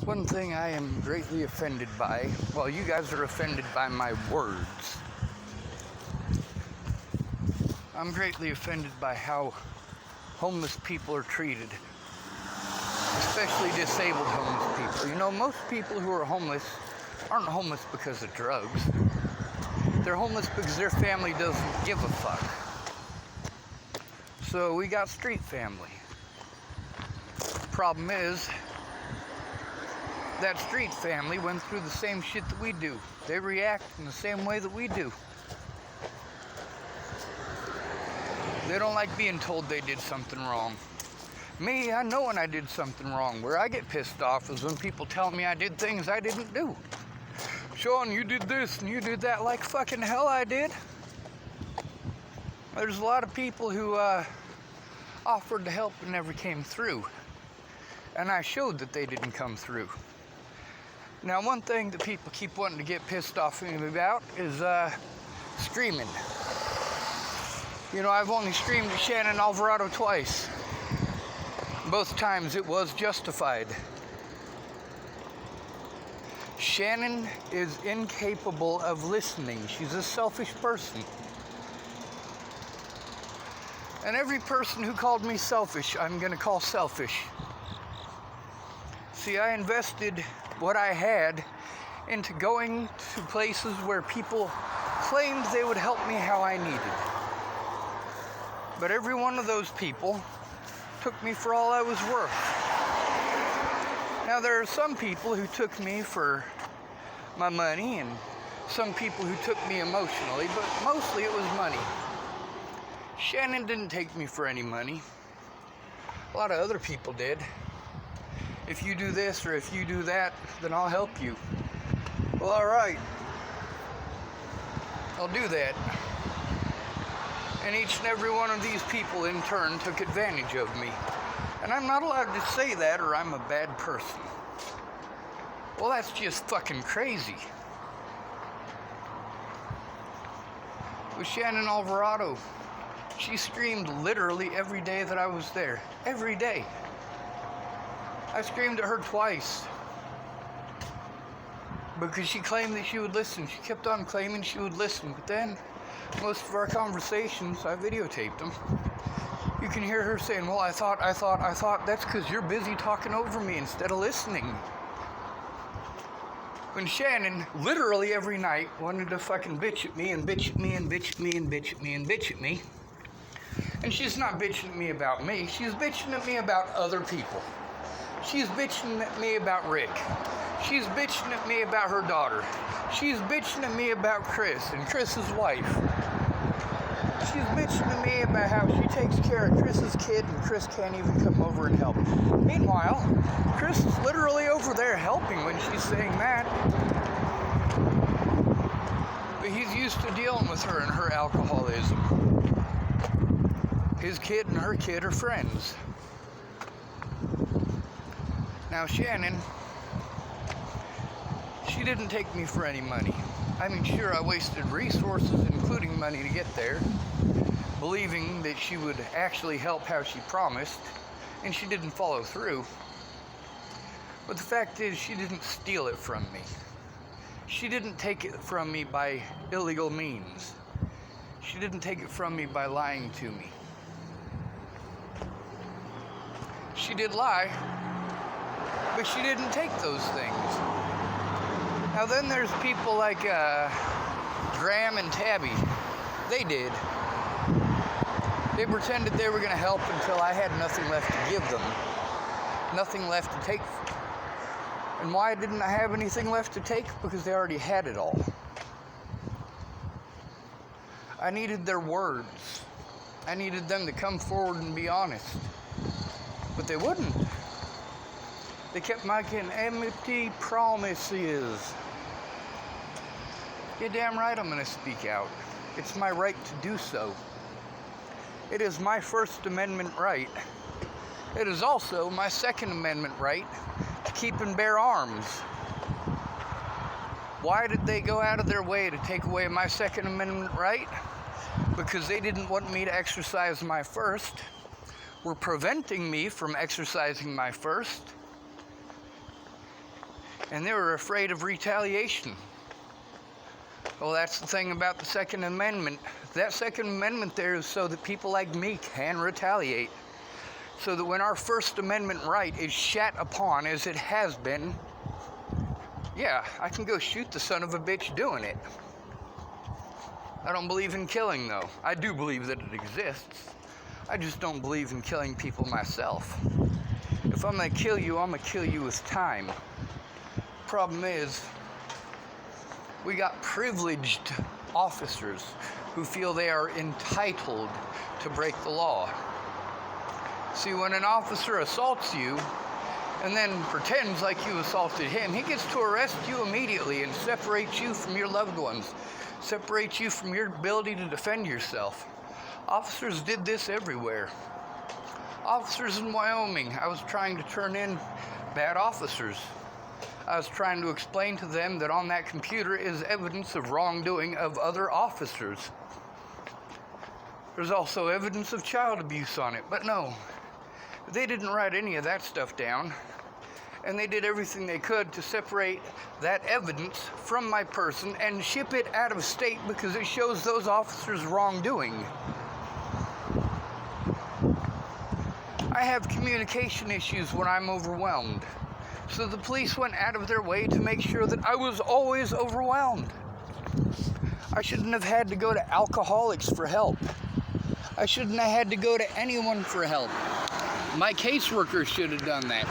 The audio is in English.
One thing I am greatly offended by, well, you guys are offended by my words. I'm greatly offended by how homeless people are treated, especially disabled homeless people. You know, most people who are homeless aren't homeless because of drugs. They're homeless because their family doesn't give a fuck. So we got street family. Problem is, that street family went through the same shit that we do. They react in the same way that we do. They don't like being told they did something wrong. Me, I know when I did something wrong. Where I get pissed off is when people tell me I did things I didn't do. Sean, you did this and you did that. Like fucking hell I did. There's a lot of people who offered to help and never came through. And I showed that they didn't come through. Now, one thing that people keep wanting to get pissed off at me about is screaming. You know, I've only screamed at Shannon Alvarado twice. Both times it was justified. Shannon is incapable of listening. She's a selfish person. And every person who called me selfish, I'm going to call selfish. See, I invested what I had into going to places where people claimed they would help me how I needed. But every one of those people took me for all I was worth. Now, there are some people who took me for my money and some people who took me emotionally, but mostly it was money. Shannon didn't take me for any money. A lot of other people did. If you do this or if you do that, then I'll help you. Well, all right. I'll do that. And each and every one of these people in turn took advantage of me. And I'm not allowed to say that or I'm a bad person. Well, that's just fucking crazy. With Shannon Alvarado, she screamed literally every day that I was there. Every day. I screamed at her twice because she claimed that she would listen. She kept on claiming she would listen, but then most of our conversations, I videotaped them. You can hear her saying, well, I thought. That's because you're busy talking over me instead of listening. When Shannon literally every night wanted to fucking bitch at me and bitch at me and bitch at me and bitch at me and bitch at me. And she's not bitching at me about me. She's bitching at me about other people. She's bitching at me about Rick. She's bitching at me about her daughter. She's bitching at me about Chris and Chris's wife. She's bitching at me about how she takes care of Chris's kid and Chris can't even come over and help. Meanwhile, Chris is literally over there helping when she's saying that. But he's used to dealing with her and her alcoholism. His kid and her kid are friends. Now, Shannon, she didn't take me for any money. I mean, sure, I wasted resources, including money, to get there, believing that she would actually help how she promised, and she didn't follow through. But the fact is, she didn't steal it from me. She didn't take it from me by illegal means. She didn't take it from me by lying to me. She did lie, but she didn't take those things. Now then there's people like Graham and Tabby. They did. They pretended they were going to help until I had nothing left to give them. Nothing left to take. And why didn't I have anything left to take? Because they already had it all. I needed their words. I needed them to come forward and be honest. But they wouldn't. They kept making empty promises. You're damn right I'm going to speak out. It's my right to do so. It is my First Amendment right. It is also my Second Amendment right to keep and bear arms. Why did they go out of their way to take away my Second Amendment right? Because they didn't want me to exercise my first. Were preventing me from exercising my first. and they were afraid of retaliation. Well, that's the thing about the Second Amendment. That Second Amendment there is so that people like me can retaliate. So that when our First Amendment right is shat upon, as it has been, yeah, I can go shoot the son of a bitch doing it. I don't believe in killing, though. I do believe that it exists. I just don't believe in killing people myself. If I'm going to kill you, I'm going to kill you with time. Problem is, we got privileged officers who feel they are entitled to break the law. See, when an officer assaults you and then pretends like you assaulted him, he gets to arrest you immediately and separate you from your loved ones, separate you from your ability to defend yourself. Officers did this everywhere. Officers in Wyoming, I was trying to turn in bad officers. I was trying to explain to them that on that computer is evidence of wrongdoing of other officers. There's also evidence of child abuse on it, but no, they didn't write any of that stuff down, and they did everything they could to separate that evidence from my person and ship it out of state because it shows those officers' wrongdoing. I have communication issues when I'm overwhelmed. So the police went out of their way to make sure that I was always overwhelmed. I shouldn't have had to go to alcoholics for help. I shouldn't have had to go to anyone for help. My caseworker should have done that.